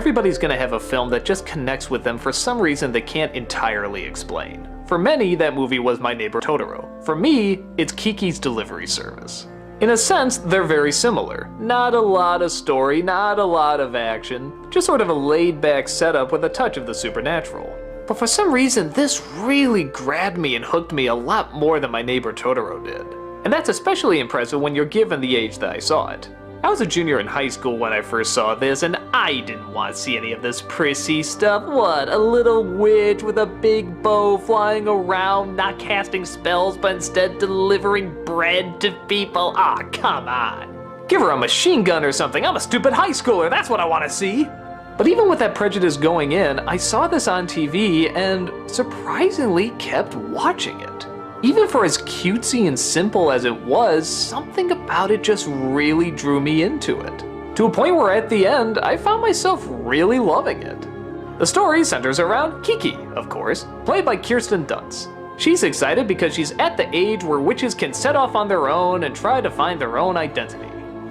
everybody's gonna have a film that just connects with them for some reason they can't entirely explain. For many, that movie was My Neighbor Totoro. For me, it's Kiki's Delivery Service. In a sense, they're very similar. Not a lot of story, not a lot of action, just sort of a laid-back setup with a touch of the supernatural. But for some reason, this really grabbed me and hooked me a lot more than My Neighbor Totoro did. And that's especially impressive when you're given the age that I saw it. I was a junior in high school when I first saw this, and I didn't want to see any of this prissy stuff. What, a little witch with a big bow flying around, not casting spells, but instead delivering bread to people? Aw, come on. Give her a machine gun or something. I'm a stupid high schooler, that's what I want to see. But even with that prejudice going in, I saw this on TV and surprisingly kept watching it. Even for as cutesy and simple as it was, something about it just really drew me into it. To a point where at the end, I found myself really loving it. The story centers around Kiki, of course, played by Kirsten Dunst. She's excited because she's at the age where witches can set off on their own and try to find their own identity.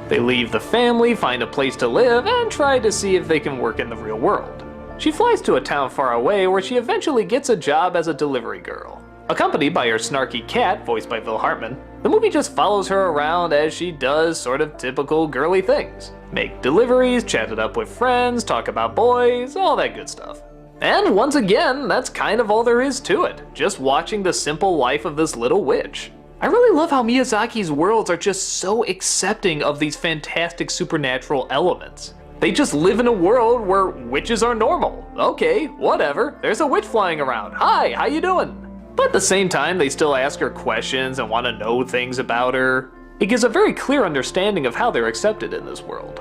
They leave the family, find a place to live, and try to see if they can work in the real world. She flies to a town far away where she eventually gets a job as a delivery girl. Accompanied by her snarky cat, voiced by Phil Hartman, the movie just follows her around as she does sort of typical girly things. Make deliveries, chat it up with friends, talk about boys, all that good stuff. And once again, that's kind of all there is to it, just watching the simple life of this little witch. I really love how Miyazaki's worlds are just so accepting of these fantastic supernatural elements. They just live in a world where witches are normal. Okay, whatever, there's a witch flying around. Hi, how you doing? But at the same time, they still ask her questions and want to know things about her. It gives a very clear understanding of how they're accepted in this world.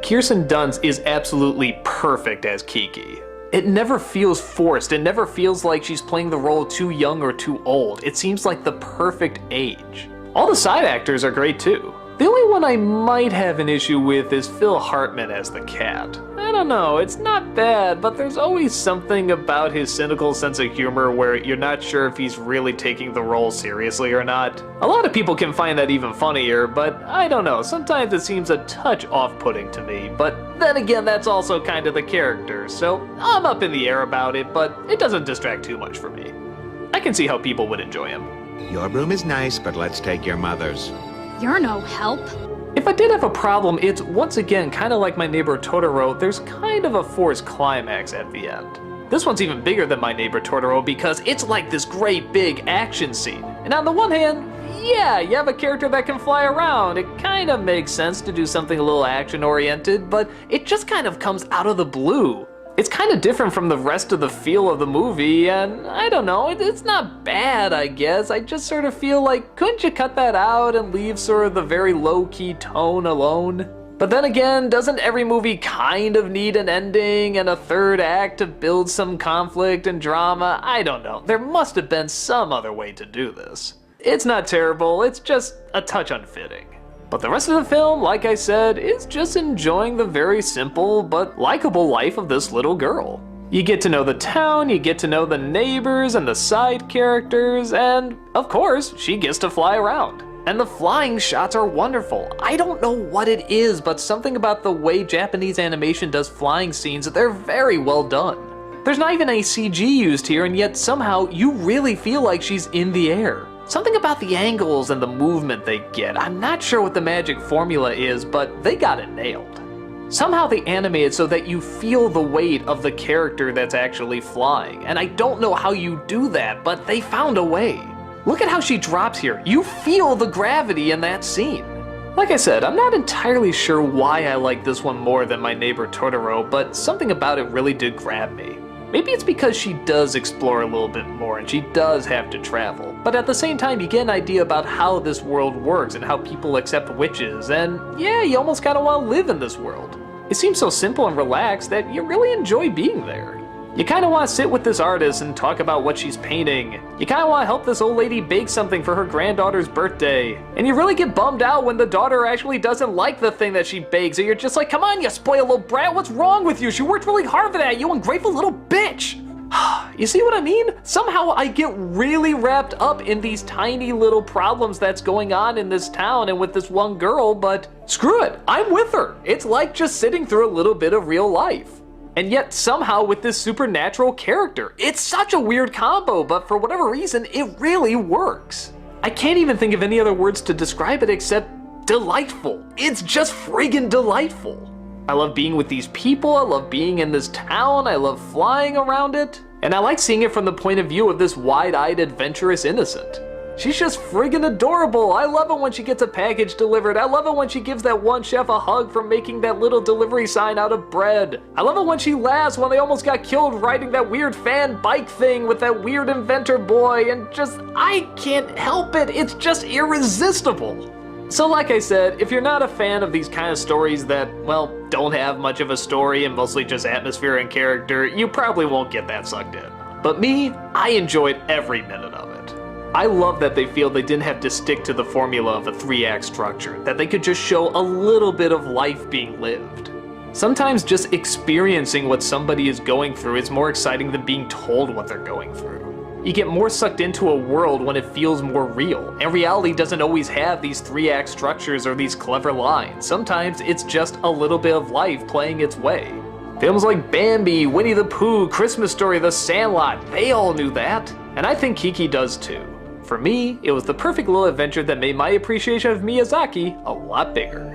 Kirsten Dunst is absolutely perfect as Kiki. It never feels forced, it never feels like she's playing the role too young or too old. It seems like the perfect age. All the side actors are great too. The only one I might have an issue with is Phil Hartman as the cat. I don't know, it's not bad, but there's always something about his cynical sense of humor where you're not sure if he's really taking the role seriously or not. A lot of people can find that even funnier, but I don't know, sometimes it seems a touch off-putting to me, but then again, that's also kind of the character, so I'm up in the air about it, but it doesn't distract too much for me. I can see how people would enjoy him. Your room is nice, but let's take your mother's. You're no help. If I did have a problem, it's once again kind of like My Neighbor Totoro, there's kind of a forced climax at the end. This one's even bigger than My Neighbor Totoro because it's like this great big action scene. And on the one hand, yeah, you have a character that can fly around. It kind of makes sense to do something a little action oriented, but it just kind of comes out of the blue. It's kind of different from the rest of the feel of the movie, and I don't know, it's not bad, I guess. I just sort of feel like, couldn't you cut that out and leave sort of the very low-key tone alone? But then again, doesn't every movie kind of need an ending and a third act to build some conflict and drama? I don't know, there must have been some other way to do this. It's not terrible, it's just a touch unfitting. But the rest of the film, like I said, is just enjoying the very simple but likable life of this little girl. You get to know the town, you get to know the neighbors and the side characters, and of course, she gets to fly around. And the flying shots are wonderful. I don't know what it is, but something about the way Japanese animation does flying scenes, they're very well done. There's not even any CG used here, and yet somehow you really feel like she's in the air. Something about the angles and the movement they get, I'm not sure what the magic formula is, but they got it nailed. Somehow they animate it so that you feel the weight of the character that's actually flying, and I don't know how you do that, but they found a way. Look at how she drops here, you feel the gravity in that scene. Like I said, I'm not entirely sure why I like this one more than My Neighbor Totoro, but something about it really did grab me. Maybe it's because she does explore a little bit more and she does have to travel. But at the same time, you get an idea about how this world works and how people accept witches, and yeah, you almost kind of want to live in this world. It seems so simple and relaxed that you really enjoy being there. You kind of want to sit with this artist and talk about what she's painting. You kind of want to help this old lady bake something for her granddaughter's birthday. And you really get bummed out when the daughter actually doesn't like the thing that she bakes, and you're just like, come on, you spoiled little brat, what's wrong with you? She worked really hard for that, you ungrateful little bitch! You see what I mean? Somehow I get really wrapped up in these tiny little problems that's going on in this town and with this one girl, but screw it, I'm with her. It's like just sitting through a little bit of real life. and yet somehow with this supernatural character. It's such a weird combo, but for whatever reason, it really works. I can't even think of any other words to describe it except delightful. It's just friggin' delightful. I love being with these people, I love being in this town, I love flying around it, and I like seeing it from the point of view of this wide-eyed, adventurous innocent. She's just friggin' adorable. I love it when she gets a package delivered. I love it when she gives that one chef a hug for making that little delivery sign out of bread. I love it when she laughs when they almost got killed riding that weird fan bike thing with that weird inventor boy, and just, I can't help it. It's just irresistible. So like I said, if you're not a fan of these kind of stories that, well, don't have much of a story and mostly just atmosphere and character, you probably won't get that sucked in. But me, I enjoyed every minute of it. I love that they feel they didn't have to stick to the formula of a 3-act structure, that they could just show a little bit of life being lived. Sometimes just experiencing what somebody is going through is more exciting than being told what they're going through. You get more sucked into a world when it feels more real, and reality doesn't always have these 3-act structures or these clever lines. Sometimes it's just a little bit of life playing its way. Films like Bambi, Winnie the Pooh, Christmas Story, The Sandlot, they all knew that, and I think Kiki does too. For me, it was the perfect little adventure that made my appreciation of Miyazaki a lot bigger.